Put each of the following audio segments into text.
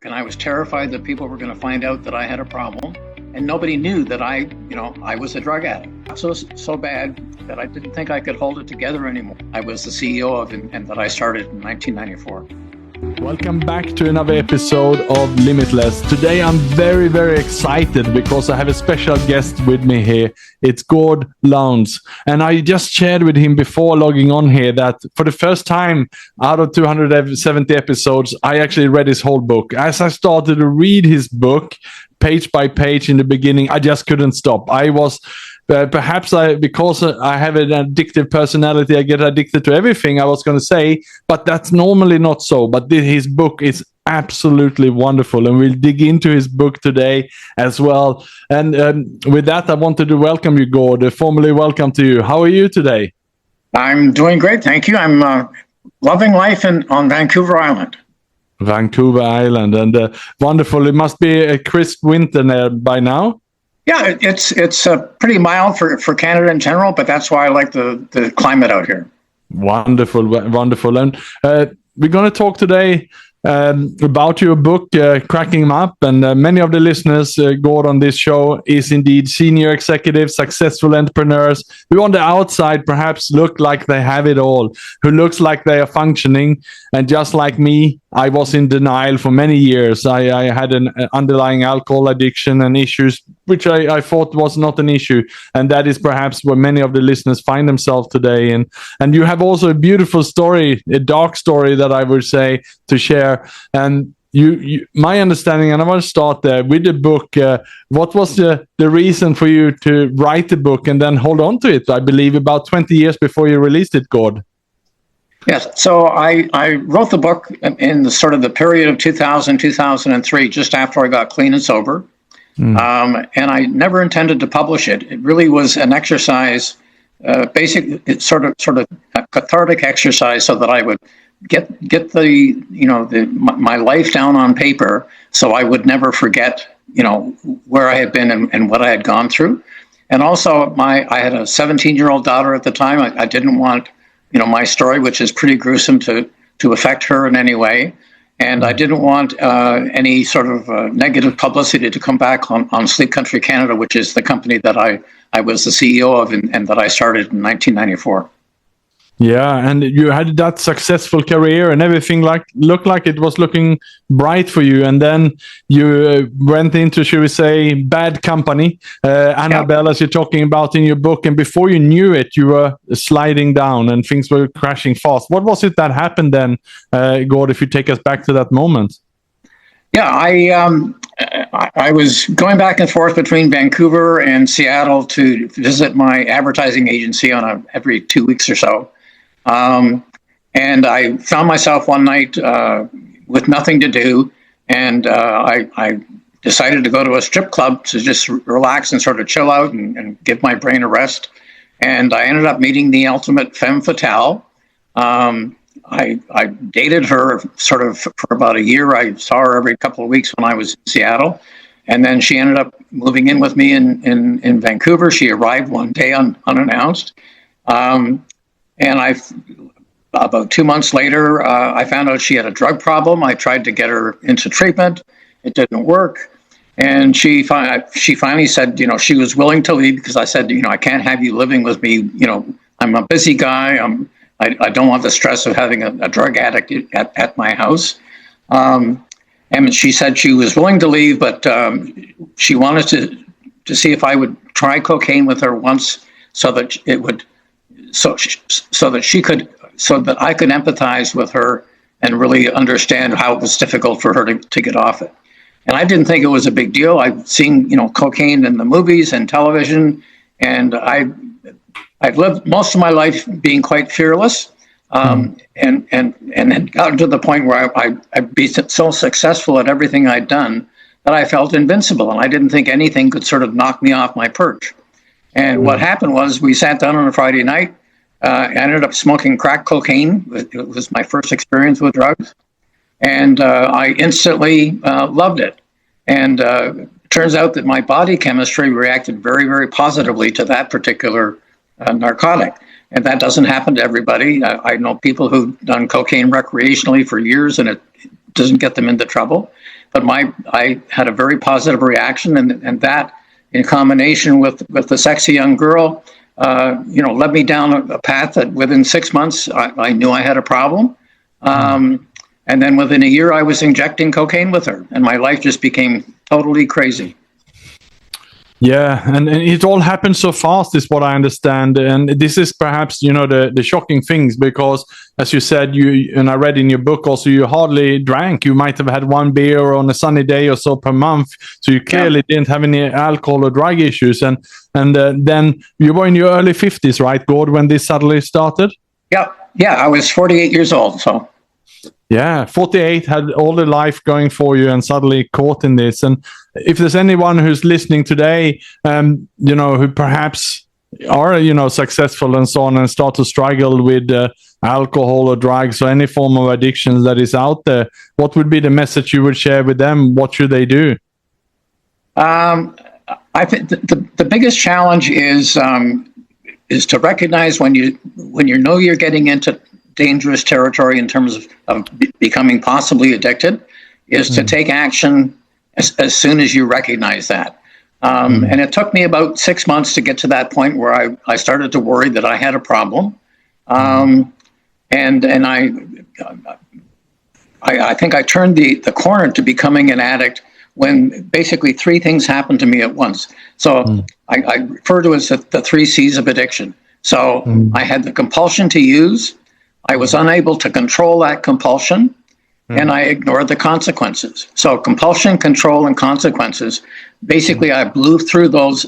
And I was terrified that people were going to find out that I had a problem, and nobody knew that I was a drug addict. So bad that I didn't think I could hold it together anymore. I was the CEO of and that I started in 1994. Welcome back to another episode of Limitless. Today I'm very, very excited because I have a special guest with me here. It's Gordon Lownds. And I just shared with him before logging on here that for the first time out of 270 episodes, I actually read his whole book. As I started to read his book, page by page in the beginning, I just couldn't stop. I was... because I have an addictive personality, I get addicted to everything, I was going to say, but that's normally not so. But his book is absolutely wonderful, and we'll dig into his book today as well. And with that, I wanted to welcome you, Gord. Formally welcome to you. How are you today? I'm doing great, thank you. I'm loving life on Vancouver Island. Vancouver Island, and wonderful. It must be a crisp winter there by now. Yeah, it's pretty mild for Canada in general, but that's why I like the climate out here. Wonderful. And we're going to talk today about your book, Cracking 'Em Up. And many of the listeners, Gord, on this show is indeed senior executives, successful entrepreneurs who on the outside perhaps look like they have it all, who looks like they are functioning. And just like me, I was in denial for many years. I had an underlying alcohol addiction and issues, which I thought was not an issue. And that is perhaps where many of the listeners find themselves today. And you have also a beautiful story, a dark story that I would say to share. And you my understanding, and I want to start there with the book. What was the reason for you to write the book and then hold on to it? I believe about 20 years before you released it, Gord. Yes, so I wrote the book in the sort of the period of 2000, 2003, just after I got clean and sober. And I never intended to publish it. It really was an exercise, it's sort of a cathartic exercise, so that I would get my life down on paper, so I would never forget, where I had been and what I had gone through. And also, I had a 17-year-old daughter at the time. I didn't want, my story, which is pretty gruesome, to affect her in any way. And I didn't want any sort of negative publicity to come back on Sleep Country Canada, which is the company that I was the CEO of and that I started in 1994. Yeah, and you had that successful career and everything looked like it was looking bright for you. And then you went into, should we say, bad company, Annabelle, as you're talking about in your book. And before you knew it, you were sliding down and things were crashing fast. What was it that happened then, Gord, if you take us back to that moment? Yeah, I was going back and forth between Vancouver and Seattle to visit my advertising agency every 2 weeks or so. And I found myself one night with nothing to do, and I decided to go to a strip club to just relax and sort of chill out and give my brain a rest. And I ended up meeting the ultimate femme fatale. I dated her sort of for about a year. I saw her every couple of weeks when I was in Seattle. And then she ended up moving in with me in Vancouver. She arrived one day unannounced. And about 2 months later, I found out she had a drug problem. I tried to get her into treatment. It didn't work. And she finally said, she was willing to leave, because I said, I can't have you living with me. I'm a busy guy. I don't want the stress of having a drug addict at my house. And she said she was willing to leave, but she wanted to see if I would try cocaine with her once, so that it would, so that I could empathize with her and really understand how it was difficult for her to get off it. And I didn't think it was a big deal. I've seen, cocaine in the movies and television, and I've lived most of my life being quite fearless, and had gotten to the point where I'd be so successful at everything I'd done that I felt invincible, and I didn't think anything could sort of knock me off my perch. And what happened was, we sat down on a Friday night. I ended up smoking crack cocaine. It was my first experience with drugs. And I instantly loved it. And turns out that my body chemistry reacted very, very positively to that particular narcotic. And that doesn't happen to everybody. I know people who've done cocaine recreationally for years, and it doesn't get them into trouble. but I had a very positive reaction, and that in combination with the sexy young girl, led me down a path that within 6 months I knew I had a problem. And then within a year, I was injecting cocaine with her, and my life just became totally crazy. Yeah, and it all happened so fast, is what I understand. And this is perhaps, the shocking things, because as you said, and I read in your book also, you hardly drank. You might have had one beer on a sunny day or so per month. So you clearly didn't have any alcohol or drug issues. And then you were in your early 50s, right, Gord, when this suddenly started? Yeah, I was 48 years old, so... Yeah, 48, had all the life going for you and suddenly caught in this. And if there's anyone who's listening today, who perhaps are, successful and so on and start to struggle with alcohol or drugs or any form of addictions that is out there, what would be the message you would share with them? What should they do? I think the biggest challenge is to recognize when you know you're getting into dangerous territory in terms of becoming possibly addicted, is to take action as soon as you recognize that. And it took me about 6 months to get to that point where I started to worry that I had a problem. And I think I turned the corner to becoming an addict when basically three things happened to me at once. So I refer to it as the 3 C's of addiction. So I had the compulsion to use, I was unable to control that compulsion, and I ignored the consequences. So compulsion, control, and consequences. Basically, I blew through those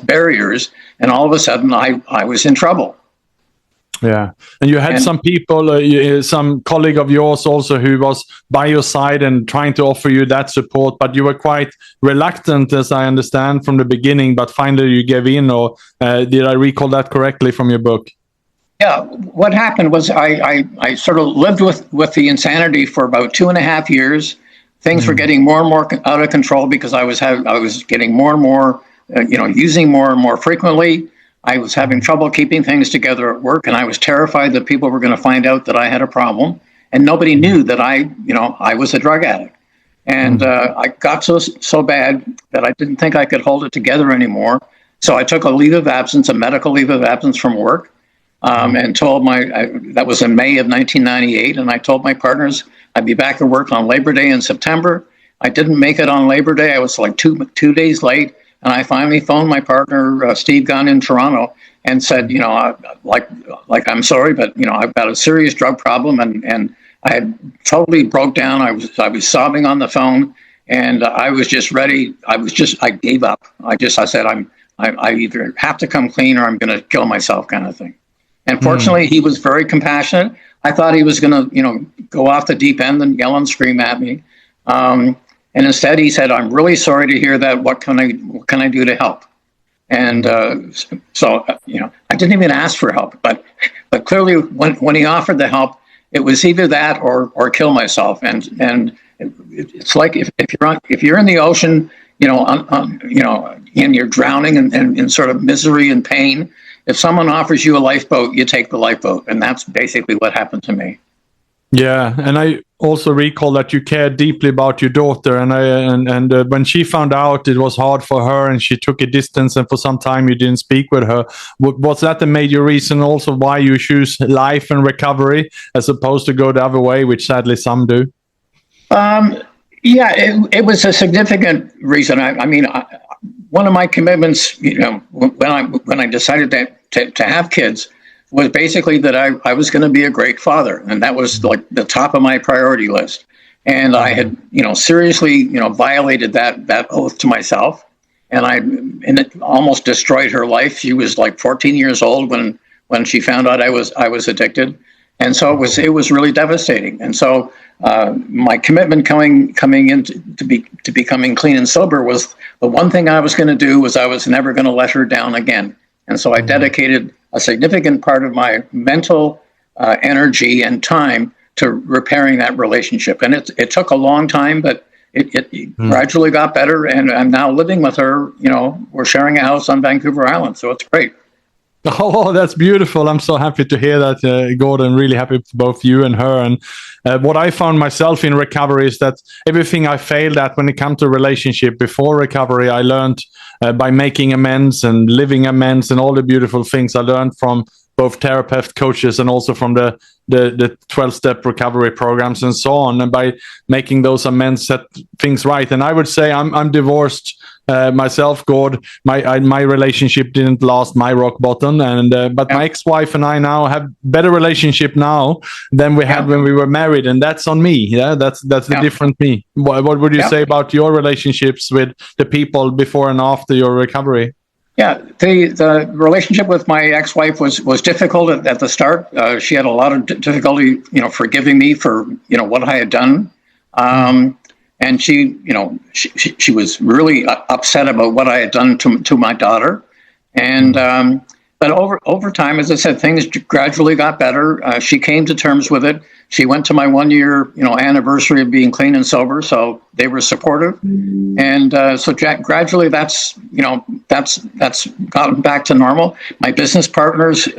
barriers, and all of a sudden, I was in trouble. Yeah, and you had some people, some colleague of yours also, who was by your side and trying to offer you that support, but you were quite reluctant, as I understand, from the beginning. But finally, you gave in, or did I recall that correctly from your book? Yeah, what happened was I sort of lived with the insanity for about 2.5 years. Things were getting more and more out of control because I was getting more and more, using more and more frequently. I was having trouble keeping things together at work, and I was terrified that people were going to find out that I had a problem, and nobody knew that I was a drug addict. And I got so bad that I didn't think I could hold it together anymore. So I took a medical leave of absence from work. And told that was in May of 1998, and I told my partners I'd be back at work on Labor Day in September. I didn't make it on Labor Day. I was like two days late, and I finally phoned my partner, Steve Gunn in Toronto, and said, I'm sorry, but I've got a serious drug problem, and I had totally broke down. I was sobbing on the phone, and I was just ready. I gave up. I said, I either have to come clean or I'm going to kill myself, kind of thing. And fortunately, he was very compassionate. I thought he was going to, go off the deep end and yell and scream at me. And instead, he said, "I'm really sorry to hear that. What can I do to help?" And so, I didn't even ask for help. But clearly, when he offered the help, it was either that or kill myself. And it's like if you're in the ocean, and you're drowning and in sort of misery and pain. If someone offers you a lifeboat, you take the lifeboat, and that's basically what happened to me. Yeah, and I also recall that you cared deeply about your daughter, and when she found out, it was hard for her, and she took a distance, and for some time you didn't speak with her. Was that the major reason also why you choose life and recovery as opposed to go the other way, which sadly some do? Yeah, it was a significant reason. One of my commitments, when I decided to have kids, was basically that I was going to be a great father, and that was like the top of my priority list. And I had, seriously, violated that oath to myself, and it almost destroyed her life. She was like 14 years old when she found out I was addicted, and so it was really devastating. And so my commitment coming in to becoming clean and sober was the one thing I was going to do was I was never going to let her down again. And so I dedicated a significant part of my mental energy and time to repairing that relationship. And it took a long time, but it gradually got better. And I'm now living with her. We're sharing a house on Vancouver Island, so it's great. Oh, that's beautiful. I'm so happy to hear that, Gordon. Really happy for both you and her. And what I found myself in recovery is that everything I failed at when it comes to relationship before recovery, I learned by making amends and living amends and all the beautiful things I learned from both therapist coaches and also from the 12-step recovery programs and so on. And by making those amends, set things right. And I would say I'm divorced myself, Gord. My relationship didn't last my rock bottom, and but my ex-wife and I now have better relationship now than we had when we were married, and that's on me. Yeah, that's the different me. What would you say about your relationships with the people before and after your recovery? Yeah, the relationship with my ex-wife was difficult at the start. She had a lot of difficulty, forgiving me for what I had done. And she was really upset about what I had done to my daughter. And but over time, as I said, things gradually got better. She came to terms with it. She went to my 1 year anniversary of being clean and sober, so they were supportive. And so gradually, that's gotten back to normal. My business partners,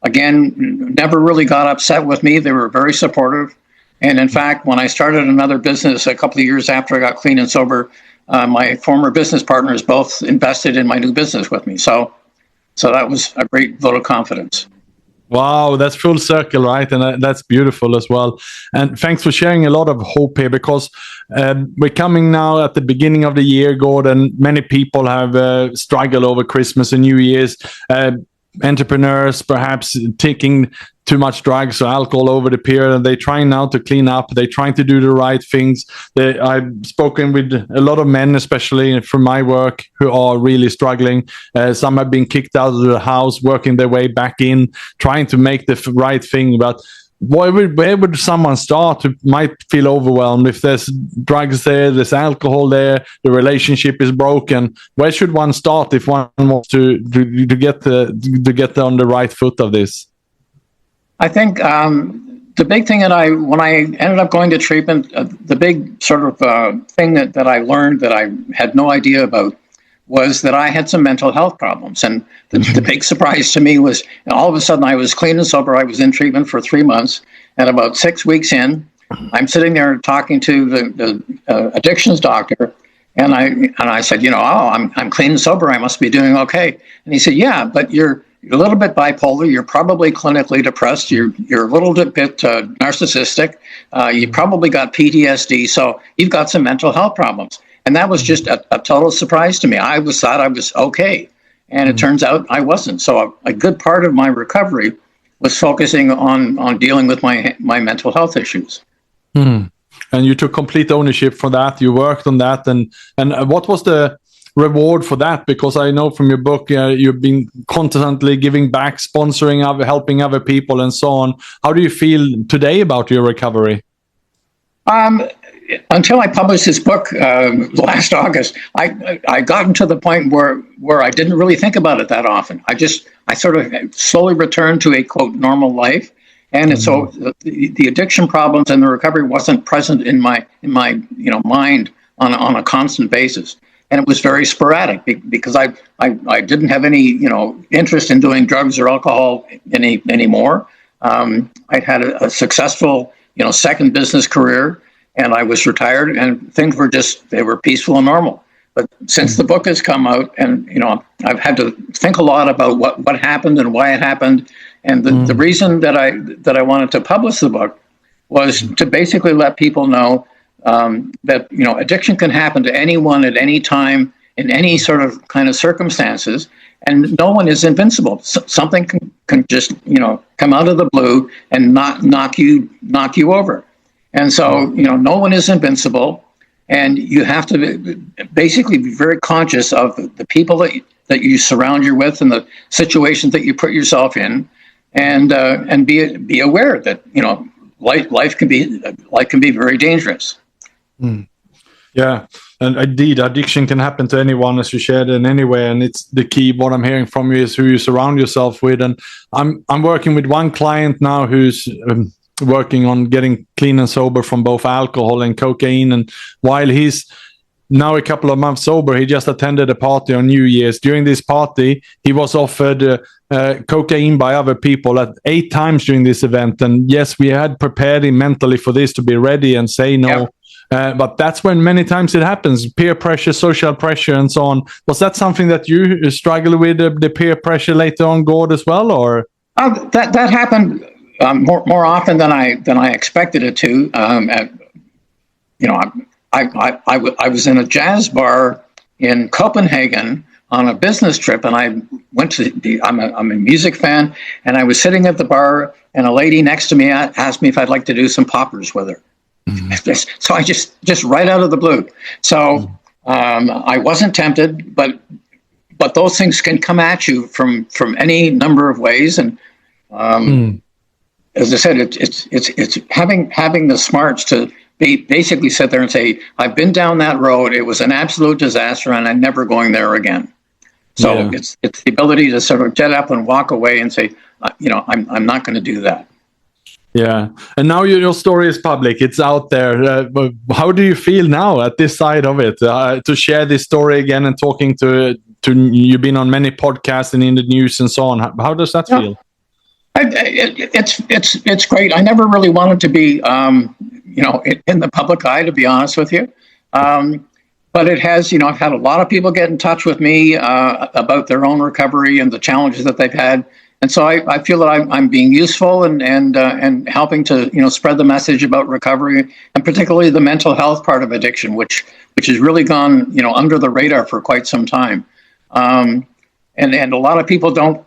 again, never really got upset with me. They were very supportive. And in fact, when I started another business a couple of years after I got clean and sober, my former business partners both invested in my new business with me. So that was a great vote of confidence. Wow, that's full circle, right? And that's beautiful as well. And thanks for sharing a lot of hope here, because we're coming now at the beginning of the year, Gordon. Many people have struggled over Christmas and New Year's. Entrepreneurs perhaps taking too much drugs or alcohol over the period, and they're trying now to clean up. They're trying to do the right things. I've spoken with a lot of men, especially from my work, who are really struggling. Some have been kicked out of the house, working their way back in, trying to make the right thing. But where would someone start who might feel overwhelmed if there's drugs there, there's alcohol there, the relationship is broken? Where should one start if one wants to get on the right foot of this? I think the big thing when I ended up going to treatment, the big sort of thing that I learned that I had no idea about was that I had some mental health problems. And the big surprise to me was all of a sudden I was clean and sober. I was in treatment for 3 months. And about 6 weeks in, I'm sitting there talking to the addictions doctor. And I said, I'm clean and sober. I must be doing okay. And he said, yeah, but you're a little bit bipolar. You're probably clinically depressed. You're a little bit narcissistic. You probably got PTSD. So you've got some mental health problems. And that was just a total surprise to me. I thought I was okay. And it turns out I wasn't. So a good part of my recovery was focusing on dealing with my mental health issues. And you took complete ownership for that. You worked on that. And what was the reward for that? Because I know from your book, you've been constantly giving back, sponsoring, helping other people and so on. How do you feel today about your recovery? Until I published this book last August, I gotten to the point where I didn't really think about it that often. I sort of slowly returned to a quote normal life, and so the addiction problems and the recovery wasn't present in my mind on a constant basis, and it was very sporadic because I didn't have any interest in doing drugs or alcohol anymore. I'd had a successful second business career. And I was retired, and things they were peaceful and normal. But since the book has come out, and I've had to think a lot about what happened and why it happened. And the reason that I wanted to publish the book was to basically let people know that addiction can happen to anyone at any time in any sort of kind of circumstances, and no one is invincible. Something can just come out of the blue and knock you over. And so, no one is invincible, and you have to basically be very conscious of the people that you surround you with and the situations that you put yourself in, and be aware that life can be very dangerous. Yeah, and indeed, addiction can happen to anyone, as you shared, in anywhere. And it's the key. What I'm hearing from you is who you surround yourself with. And I'm working with one client now who's working on getting clean and sober from both alcohol and cocaine. And while he's now a couple of months sober. He just attended a party on New Year's. During this party, he was offered cocaine by other people at 8 times during this event. And yes, we had prepared him mentally for this, to be ready and say no. Yep. But that's when many times it happens, peer pressure, social pressure, and so on. Was that something that you struggle with, the peer pressure later on, Gord, as well, or? That happened more often than I expected it to. I was in a jazz bar in Copenhagen on a business trip, and I went to I'm a music fan, and I was sitting at the bar, and a lady next to me asked me if I'd like to do some poppers with her. So I just right out of the blue. So I wasn't tempted, but those things can come at you from any number of ways. And as I said, it's having the smarts to basically sit there and say, I've been down that road. It was an absolute disaster, and I'm never going there again. So it's the ability to sort of get up and walk away and say, I'm not going to do that. Yeah, and now your story is public; it's out there. But how do you feel now at this side of it, to share this story again and talking to you've been on many podcasts and in the news and so on? How does that feel? It's great. I never really wanted to be, in the public eye, to be honest with you. But it has, I've had a lot of people get in touch with me about their own recovery and the challenges that they've had. And so I feel that I'm being useful and helping to spread the message about recovery, and particularly the mental health part of addiction, which has really gone under the radar for quite some time. And a lot of people don't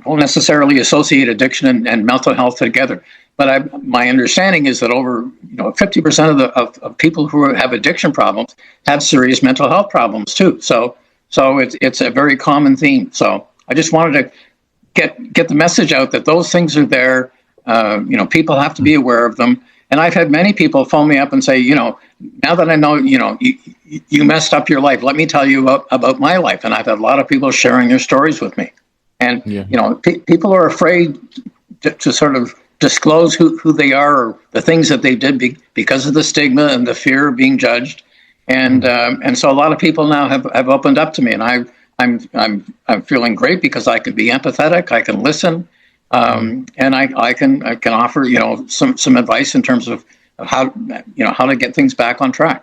necessarily associate addiction and mental health together. But my understanding is that over 50% of people who have addiction problems have serious mental health problems too. So it's a very common theme. So I just wanted to get the message out that those things are there. People have to be aware of them. And I've had many people phone me up and say, now that I know, you messed up your life, let me tell you about my life. And I've had a lot of people sharing their stories with me. And, people are afraid to sort of disclose who they are or the things that they did because of the stigma and the fear of being judged. And so a lot of people now have opened up to me, and I'm feeling great because I can be empathetic, I can listen, and I can offer some advice in terms of how to get things back on track.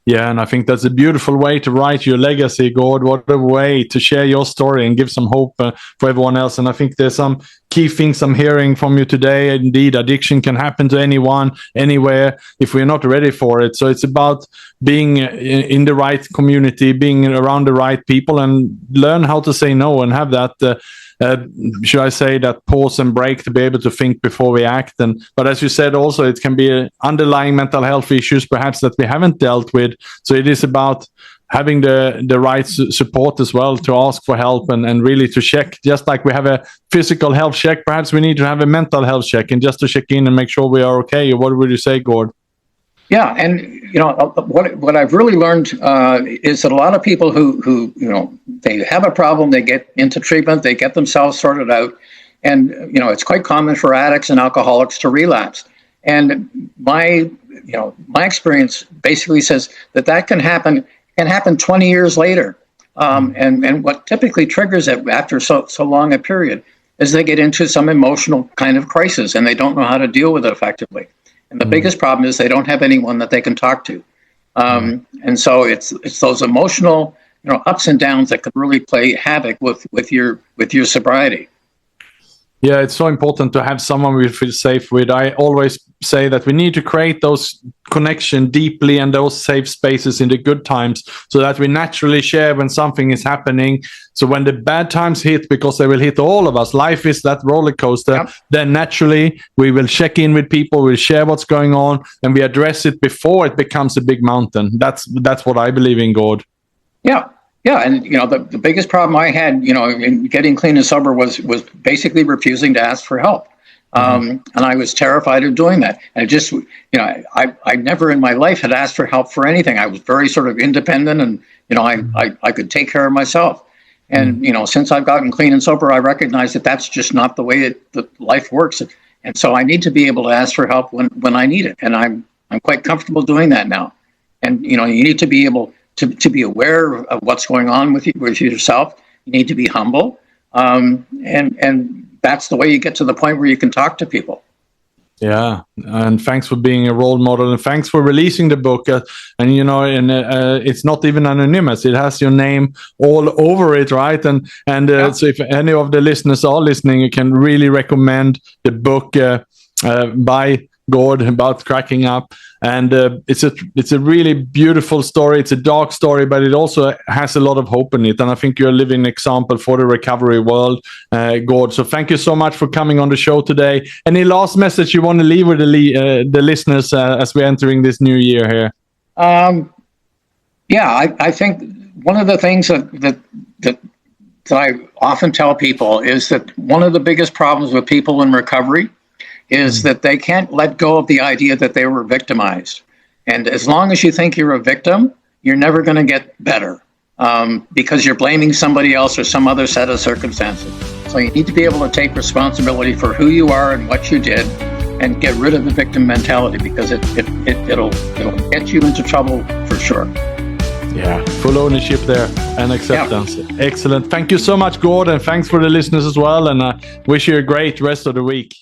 Yeah, and I think that's a beautiful way to write your legacy, Gord. What a way to share your story and give some hope for everyone else. And I think there's some key things I'm hearing from you today. Indeed, addiction can happen to anyone, anywhere, if we're not ready for it. So it's about being in the right community, being around the right people, and learn how to say no and have that should I say that pause and break to be able to think before we act. But as you said, also it can be underlying mental health issues perhaps that we haven't dealt with. So it is about having the right support as well to ask for help and really to check. Just like we have a physical health check, perhaps we need to have a mental health check, and just to check in and make sure we are okay. What would you say, Gord? Yeah, and what I've really learned is that a lot of people who they have a problem, they get into treatment, they get themselves sorted out, and it's quite common for addicts and alcoholics to relapse. And my experience basically says that can happen 20 years later. And what typically triggers it after so long a period is they get into some emotional kind of crisis and they don't know how to deal with it effectively. And the biggest problem is they don't have anyone that they can talk to. And so it's those emotional, ups and downs that can really play havoc with your sobriety. Yeah, it's so important to have someone we feel safe with. I always say that we need to create those connection deeply and those safe spaces in the good times so that we naturally share when something is happening. So when the bad times hit, because they will hit all of us, life is that roller coaster, then naturally we will check in with people, we'll share what's going on, and we address it before it becomes a big mountain. That's what I believe in, Gord. Yeah. Yeah, and the biggest problem I had, in getting clean and sober was basically refusing to ask for help, and I was terrified of doing that. And I never in my life had asked for help for anything. I was very sort of independent, and I could take care of myself. And since I've gotten clean and sober, I recognize that that's just not the way that life works. And so I need to be able to ask for help when I need it, and I'm quite comfortable doing that now. And, you need to be able to be aware of what's going on with yourself. You need to be humble. And that's the way you get to the point where you can talk to people. Yeah, and thanks for being a role model, and thanks for releasing the book. And it's not even anonymous; it has your name all over it, right? And so, if any of the listeners are listening, you can really recommend the book by Gord about cracking up. And it's a really beautiful story. It's a dark story, but it also has a lot of hope in it. And I think you're a living example for the recovery world, Gord. So thank you so much for coming on the show today. Any last message you want to leave with the listeners as we're entering this new year here? I think one of the things that I often tell people is that one of the biggest problems with people in recovery is that they can't let go of the idea that they were victimized. And as long as you think you're a victim, you're never going to get better because you're blaming somebody else or some other set of circumstances. So you need to be able to take responsibility for who you are and what you did and get rid of the victim mentality, because it'll get you into trouble for sure. Yeah, full ownership there and acceptance. Yeah. Excellent. Thank you so much, Gord, and thanks for the listeners as well. And I wish you a great rest of the week.